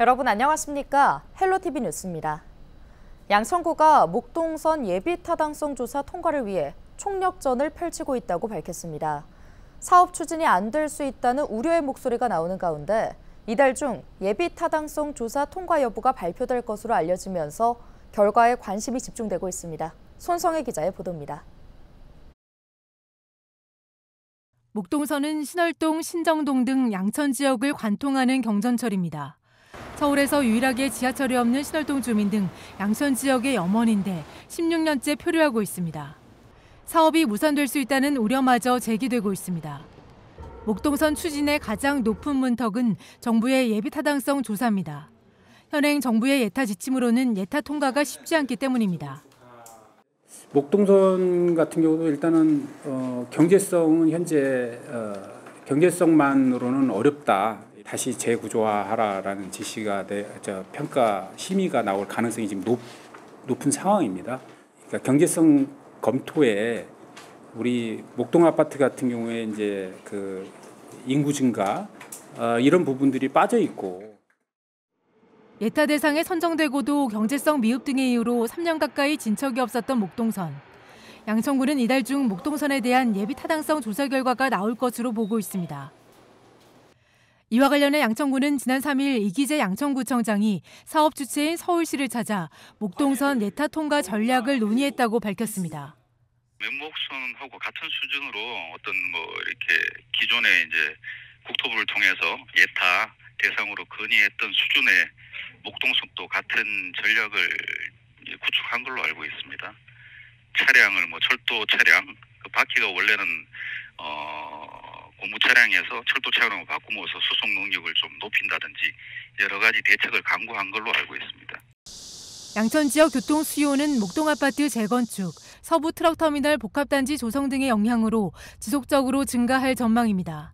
여러분 안녕하십니까? 헬로티비 뉴스입니다. 양천구가 목동선 예비타당성 조사 통과를 위해 총력전을 펼치고 있다고 밝혔습니다. 사업 추진이 안 될 수 있다는 우려의 목소리가 나오는 가운데 이달 중 예비타당성 조사 통과 여부가 발표될 것으로 알려지면서 결과에 관심이 집중되고 있습니다. 손성혜 기자의 보도입니다. 목동선은 신월동, 신정동 등 양천 지역을 관통하는 경전철입니다. 서울에서 유일하게 지하철이 없는 신월동 주민 등 양천 지역의 염원인데 16년째 표류하고 있습니다. 사업이 무산될 수 있다는 우려마저 제기되고 있습니다. 목동선 추진의 가장 높은 문턱은 정부의 예비타당성 조사입니다. 현행 정부의 예타 지침으로는 예타 통과가 쉽지 않기 때문입니다. 목동선 같은 경우도 일단은 경제성은 현재 경제성만으로는 어렵다. 다시 재구조화하라라는 지시가 평가 심의가 나올 가능성이 지금 높은 상황입니다. 그러니까 경제성 검토에 우리 목동 아파트 같은 경우에 이제 그 인구 증가 이런 부분들이 빠져 있고. 예타 대상에 선정되고도 경제성 미흡 등의 이유로 3년 가까이 진척이 없었던 목동선. 양천구는 이달 중 목동선에 대한 예비 타당성 조사 결과가 나올 것으로 보고 있습니다. 이와 관련해 양천구는 지난 3일 이기재 양천구청장이 사업 주체인 서울시를 찾아 목동선 예타 통과 전략을 논의했다고 밝혔습니다. 면목선하고 같은 수준으로 어떤 이렇게 기존의 이제 국토부를 통해서 예타 대상으로 건의했던 수준의 목동선도 같은 전략을 구축한 걸로 알고 있습니다. 차량을 철도 차량, 그 바퀴가 원래는 고무 차량에서 철도 차량으로 바꾸면서 수송 능력을 좀 높인다든지 여러 가지 대책을 강구한 걸로 알고 있습니다. 양천 지역 교통 수요는 목동 아파트 재건축, 서부 트럭터미널 복합단지 조성 등의 영향으로 지속적으로 증가할 전망입니다.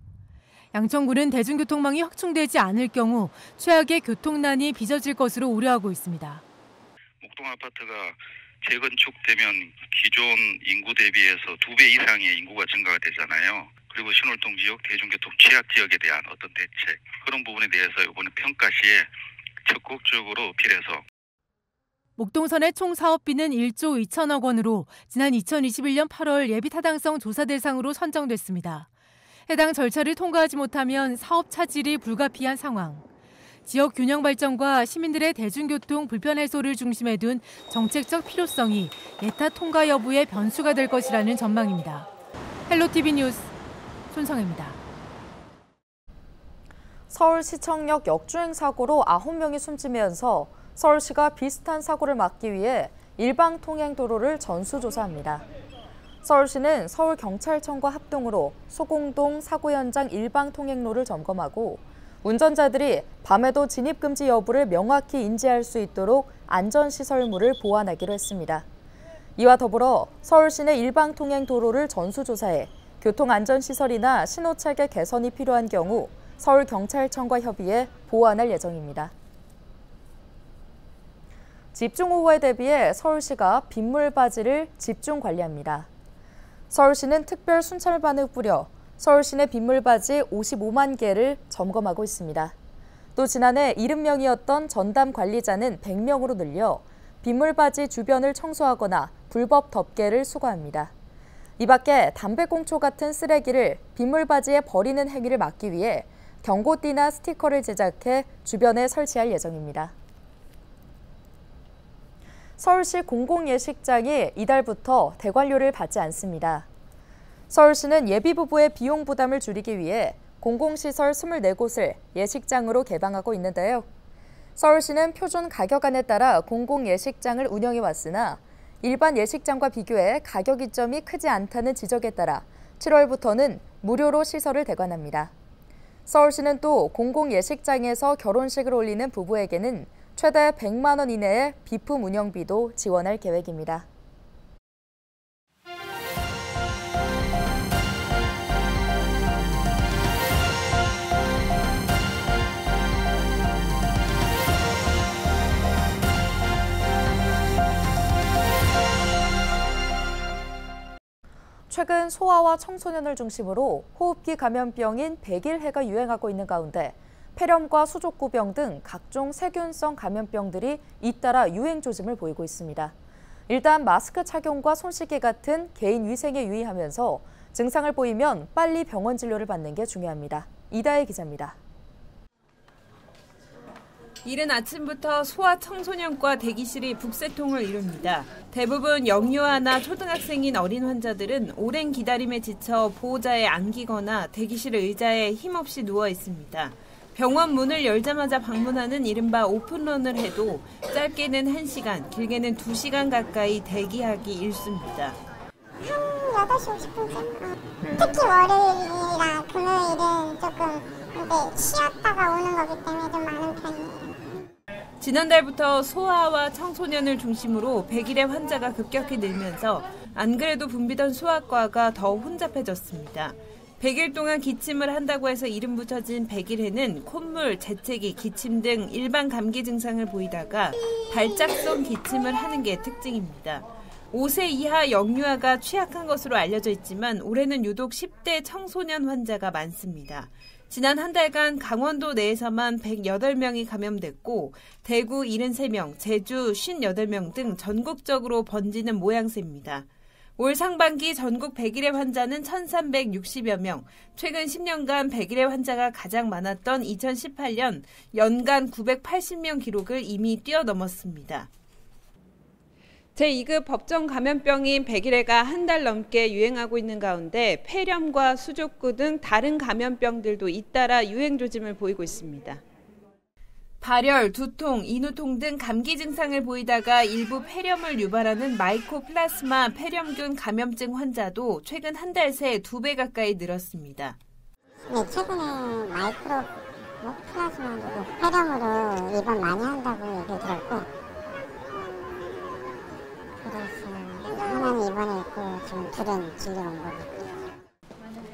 양천구는 대중교통망이 확충되지 않을 경우 최악의 교통난이 빚어질 것으로 우려하고 있습니다. 목동 아파트가 재건축되면 기존 인구 대비해서 2배 이상의 인구가 증가가 되잖아요. 그리고 신월동 지역 대중교통 취약 지역에 대한 어떤 대책, 그런 부분에 대해서 이번에 평가 시에 적극적으로 필요해서. 목동선의 총 사업비는 1조 2천억 원으로 지난 2021년 8월 예비타당성 조사 대상으로 선정됐습니다. 해당 절차를 통과하지 못하면 사업 차질이 불가피한 상황. 지역 균형 발전과 시민들의 대중교통 불편 해소를 중심에 둔 정책적 필요성이 예타 통과 여부의 변수가 될 것이라는 전망입니다. 헬로티비 뉴스 손성혜입니다. 서울시청역 역주행 사고로 9명이 숨지면서 서울시가 비슷한 사고를 막기 위해 일방통행도로를 전수조사합니다. 서울시는 서울경찰청과 합동으로 소공동 사고 현장 일방통행로를 점검하고 운전자들이 밤에도 진입금지 여부를 명확히 인지할 수 있도록 안전시설물을 보완하기로 했습니다. 이와 더불어 서울시 내 일방통행도로를 전수조사해 교통안전시설이나 신호체계 개선이 필요한 경우 서울경찰청과 협의해 보완할 예정입니다. 집중호우에 대비해 서울시가 빗물바지를 집중 관리합니다. 서울시는 특별 순찰반을 꾸려 서울시 내 빗물바지 55만 개를 점검하고 있습니다. 또 지난해 70명이었던 전담 관리자는 100명으로 늘려 빗물바지 주변을 청소하거나 불법 덮개를 수거합니다. 이 밖에 담배꽁초 같은 쓰레기를 빗물바지에 버리는 행위를 막기 위해 경고띠나 스티커를 제작해 주변에 설치할 예정입니다. 서울시 공공예식장이 이달부터 대관료를 받지 않습니다. 서울시는 예비부부의 비용 부담을 줄이기 위해 공공시설 24곳을 예식장으로 개방하고 있는데요. 서울시는 표준 가격안에 따라 공공예식장을 운영해왔으나 일반 예식장과 비교해 가격 이점이 크지 않다는 지적에 따라 7월부터는 무료로 시설을 대관합니다. 서울시는 또 공공예식장에서 결혼식을 올리는 부부에게는 최대 100만 원 이내의 비품 운영비도 지원할 계획입니다. 최근 소아와 청소년을 중심으로 호흡기 감염병인 백일해가 유행하고 있는 가운데 폐렴과 수족구병 등 각종 세균성 감염병들이 잇따라 유행 조짐을 보이고 있습니다. 일단 마스크 착용과 손 씻기 같은 개인 위생에 유의하면서 증상을 보이면 빨리 병원 진료를 받는 게 중요합니다. 이다혜 기자입니다. 이른 아침부터 소아청소년과 대기실이 북새통을 이룹니다. 대부분 영유아나 초등학생인 어린 환자들은 오랜 기다림에 지쳐 보호자에 안기거나 대기실 의자에 힘없이 누워 있습니다. 병원 문을 열자마자 방문하는 이른바 오픈런을 해도 짧게는 1시간, 길게는 2시간 가까이 대기하기 일쑤입니다. 한 8시 50분쯤? 특히 월요일이랑 금요일은 조금 근데 쉬었다가 오는 거기 때문에 좀 많은 편이에요. 지난달부터 소아와 청소년을 중심으로 100일의 환자가 급격히 늘면서 안 그래도 붐비던 소아과가 더 혼잡해졌습니다. 100일 동안 기침을 한다고 해서 이름 붙여진 100일에는 콧물, 재채기, 기침 등 일반 감기 증상을 보이다가 발작성 기침을 하는 게 특징입니다. 5세 이하 영유아가 취약한 것으로 알려져 있지만 올해는 유독 10대 청소년 환자가 많습니다. 지난 한 달간 강원도 내에서만 108명이 감염됐고 대구 73명, 제주 58명 등 전국적으로 번지는 모양새입니다. 올 상반기 전국 100일의 환자는 1,360여 명, 최근 10년간 100일의 환자가 가장 많았던 2018년 연간 980명 기록을 이미 뛰어넘었습니다. 제2급 법정 감염병인 백일해가 한 달 넘게 유행하고 있는 가운데 폐렴과 수족구 등 다른 감염병들도 잇따라 유행 조짐을 보이고 있습니다. 발열, 두통, 인후통 등 감기 증상을 보이다가 일부 폐렴을 유발하는 마이코플라스마 폐렴균 감염증 환자도 최근 한 달 새 2배 가까이 늘었습니다. 네, 최근에 마이크로플라스마 폐렴으로 입원 많이 한다고 얘기 들었고 그래서 하나는 입원해 있고 지금 둘은 진료 온 거고.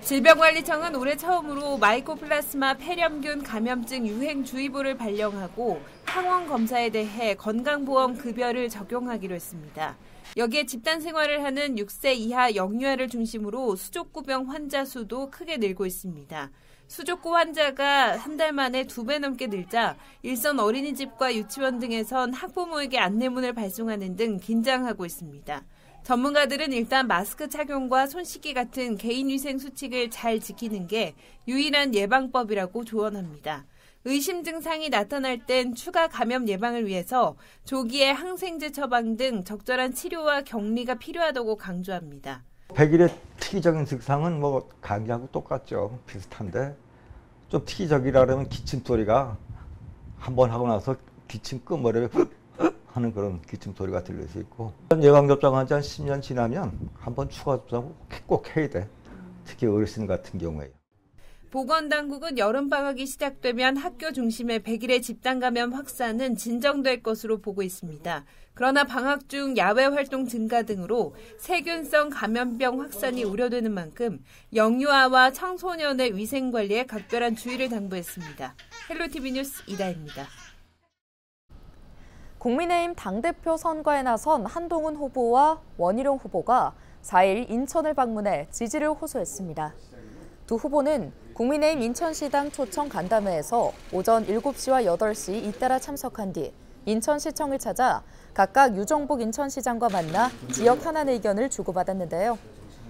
질병관리청은 올해 처음으로 마이코플라스마 폐렴균 감염증 유행주의보를 발령하고 항원 검사에 대해 건강보험 급여를 적용하기로 했습니다. 여기에 집단 생활을 하는 6세 이하 영유아를 중심으로 수족구병 환자 수도 크게 늘고 있습니다. 수족구 환자가 한 달 만에 2배 넘게 늘자 일선 어린이집과 유치원 등에선 학부모에게 안내문을 발송하는 등 긴장하고 있습니다. 전문가들은 일단 마스크 착용과 손 씻기 같은 개인위생 수칙을 잘 지키는 게 유일한 예방법이라고 조언합니다. 의심 증상이 나타날 땐 추가 감염 예방을 위해서 조기에 항생제 처방 등 적절한 치료와 격리가 필요하다고 강조합니다. 100일의 특이적인 증상은 뭐 감기하고 똑같죠. 비슷한데 좀 특이적이라 그러면 기침 소리가 한번 하고 나서 기침 끝머리에 하는 그런 기침 소리가 들릴 수 있고 예방접종한 지 한 10년 지나면 한번 추가 접종 꼭 해야 돼. 특히 어르신 같은 경우에. 보건당국은 여름방학이 시작되면 학교 중심의 100일의 집단 감염 확산은 진정될 것으로 보고 있습니다. 그러나 방학 중 야외 활동 증가 등으로 세균성 감염병 확산이 우려되는 만큼 영유아와 청소년의 위생관리에 각별한 주의를 당부했습니다. 헬로티비 뉴스 이다혜입니다. 국민의힘 당대표 선거에 나선 한동훈 후보와 원희룡 후보가 4일 인천을 방문해 지지를 호소했습니다. 두 후보는 국민의힘 인천시당 초청 간담회에서 오전 7시와 8시 잇따라 참석한 뒤 인천시청을 찾아 각각 유정복 인천시장과 만나 지역 현안 의견을 주고받았는데요.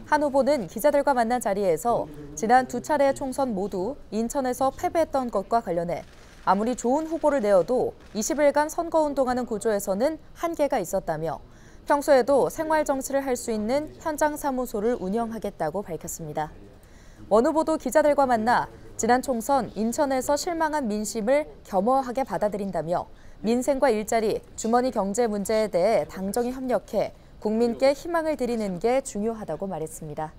한 후보는 기자들과 만난 자리에서 지난 두 차례의 총선 모두 인천에서 패배했던 것과 관련해 아무리 좋은 후보를 내어도 20일간 선거운동하는 구조에서는 한계가 있었다며 평소에도 생활정치를 할 수 있는 현장 사무소를 운영하겠다고 밝혔습니다. 원 후보도 기자들과 만나 지난 총선 인천에서 실망한 민심을 겸허하게 받아들인다며 민생과 일자리, 주머니 경제 문제에 대해 당정이 협력해 국민께 희망을 드리는 게 중요하다고 말했습니다.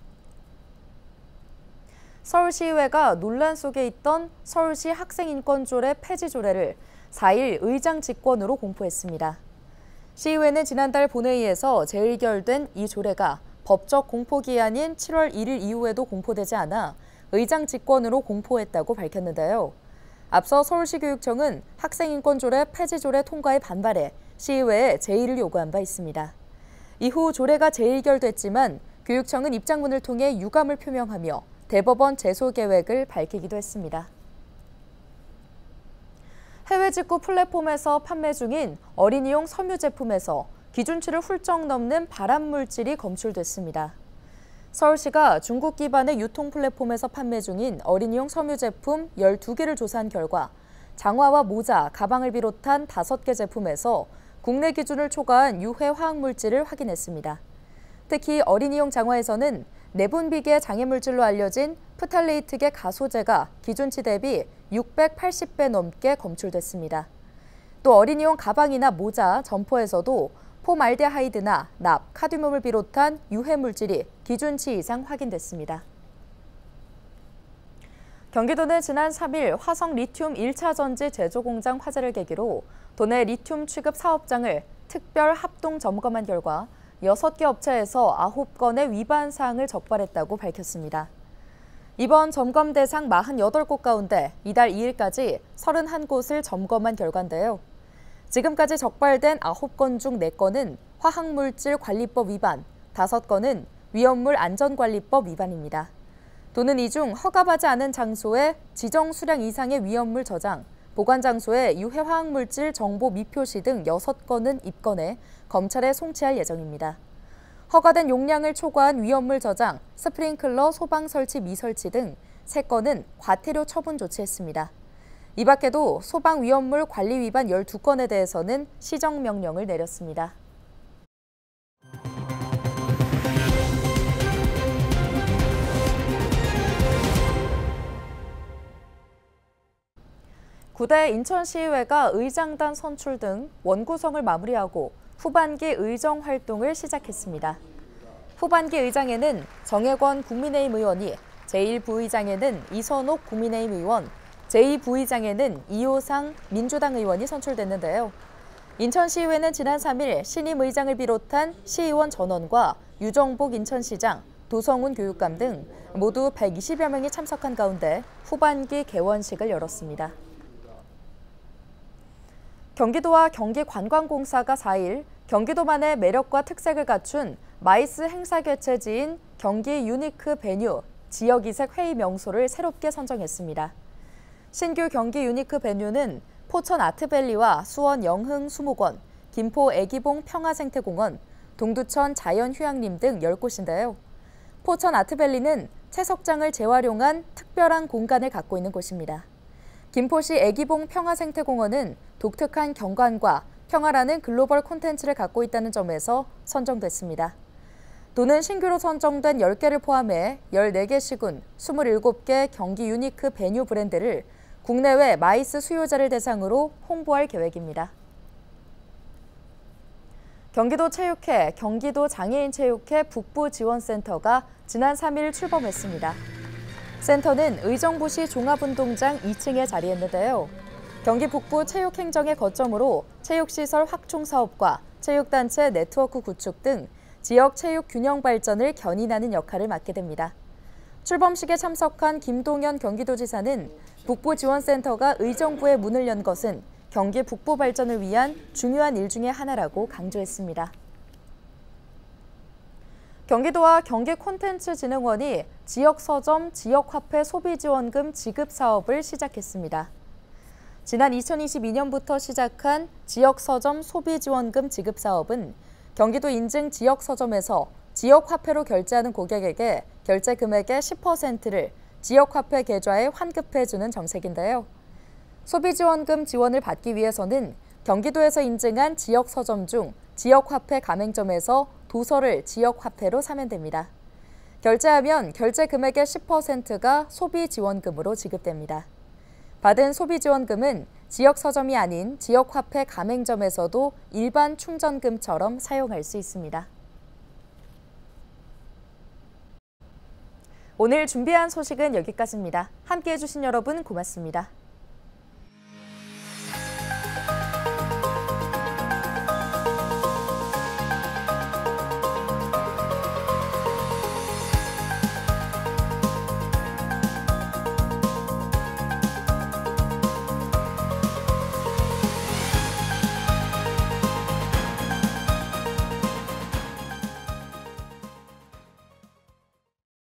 서울시의회가 논란 속에 있던 서울시 학생인권조례 폐지 조례를 4일 의장 직권으로 공포했습니다. 시의회는 지난달 본회의에서 재의결된 이 조례가 법적 공포기한인 7월 1일 이후에도 공포되지 않아 의장 직권으로 공포했다고 밝혔는데요. 앞서 서울시교육청은 학생인권조례 폐지 조례 통과에 반발해 시의회에 제의를 요구한 바 있습니다. 이후 조례가 재의결됐지만 교육청은 입장문을 통해 유감을 표명하며 대법원 제소 계획을 밝히기도 했습니다. 해외 직구 플랫폼에서 판매 중인 어린이용 섬유 제품에서 기준치를 훌쩍 넘는 발암물질이 검출됐습니다. 서울시가 중국 기반의 유통 플랫폼에서 판매 중인 어린이용 섬유 제품 12개를 조사한 결과 장화와 모자, 가방을 비롯한 5개 제품에서 국내 기준을 초과한 유해 화학물질을 확인했습니다. 특히 어린이용 장화에서는 내분비계 장애물질로 알려진 프탈레이트계 가소제가 기준치 대비 680배 넘게 검출됐습니다. 또 어린이용 가방이나 모자, 점퍼에서도 폼알데하이드나 납, 카드뮴을 비롯한 유해 물질이 기준치 이상 확인됐습니다. 경기도는 지난 3일 화성 리튬 1차 전지 제조 공장 화재를 계기로 도내 리튬 취급 사업장을 특별 합동 점검한 결과 6개 업체에서 9건의 위반 사항을 적발했다고 밝혔습니다. 이번 점검 대상 48곳 가운데 이달 2일까지 31곳을 점검한 결과인데요. 지금까지 적발된 9건 중 4건은 화학물질관리법 위반, 5건은 위험물 안전관리법 위반입니다. 도는 이 중 허가받지 않은 장소에 지정 수량 이상의 위험물 저장, 보관 장소에 유해 화학물질 정보 미표시 등 6건은 입건해 검찰에 송치할 예정입니다. 허가된 용량을 초과한 위험물 저장, 스프링클러 소방 설치 미설치 등 3건은 과태료 처분 조치했습니다. 이 밖에도 소방 위험물 관리 위반 12건에 대해서는 시정명령을 내렸습니다. 구대 인천시의회가 의장단 선출 등 원구성을 마무리하고 후반기 의정 활동을 시작했습니다. 후반기 의장에는 정혜권 국민의힘 의원이, 제1부의장에는 이선옥 국민의힘 의원, 제2부의장에는 이호상 민주당 의원이 선출됐는데요. 인천시의회는 지난 3일 신임 의장을 비롯한 시의원 전원과 유정복 인천시장, 도성훈 교육감 등 모두 120여 명이 참석한 가운데 후반기 개원식을 열었습니다. 경기도와 경기관광공사가 4일 경기도만의 매력과 특색을 갖춘 마이스 행사 개최지인 경기 유니크 베뉴 지역이색 회의 명소를 새롭게 선정했습니다. 신규 경기 유니크 베뉴는 포천 아트밸리와 수원 영흥 수목원, 김포 애기봉 평화생태공원, 동두천 자연휴양림 등 10곳인데요. 포천 아트밸리는 채석장을 재활용한 특별한 공간을 갖고 있는 곳입니다. 김포시 애기봉 평화생태공원은 독특한 경관과 평화라는 글로벌 콘텐츠를 갖고 있다는 점에서 선정됐습니다. 도는 신규로 선정된 10개를 포함해 14개 시군, 27개 경기 유니크 베뉴 브랜드를 국내외 마이스 수요자를 대상으로 홍보할 계획입니다. 경기도 체육회, 경기도 장애인체육회 북부지원센터가 지난 3일 출범했습니다. 센터는 의정부시 종합운동장 2층에 자리했는데요. 경기 북부 체육행정의 거점으로 체육시설 확충 사업과 체육단체 네트워크 구축 등 지역 체육 균형 발전을 견인하는 역할을 맡게 됩니다. 출범식에 참석한 김동연 경기도지사는 북부지원센터가 의정부에 문을 연 것은 경기 북부 발전을 위한 중요한 일 중에 하나라고 강조했습니다. 경기도와 경기콘텐츠진흥원이 지역서점, 지역화폐 소비지원금 지급 사업을 시작했습니다. 지난 2022년부터 시작한 지역서점 소비지원금 지급 사업은 경기도 인증 지역서점에서 지역화폐로 결제하는 고객에게 결제 금액의 10%를 지역화폐 계좌에 환급해주는 정책인데요. 소비지원금 지원을 받기 위해서는 경기도에서 인증한 지역서점 중 지역화폐 가맹점에서 도서를 지역화폐로 사면 됩니다. 결제하면 결제 금액의 10%가 소비지원금으로 지급됩니다. 받은 소비지원금은 지역서점이 아닌 지역화폐 가맹점에서도 일반 충전금처럼 사용할 수 있습니다. 오늘 준비한 소식은 여기까지입니다. 함께해 주신 여러분 고맙습니다.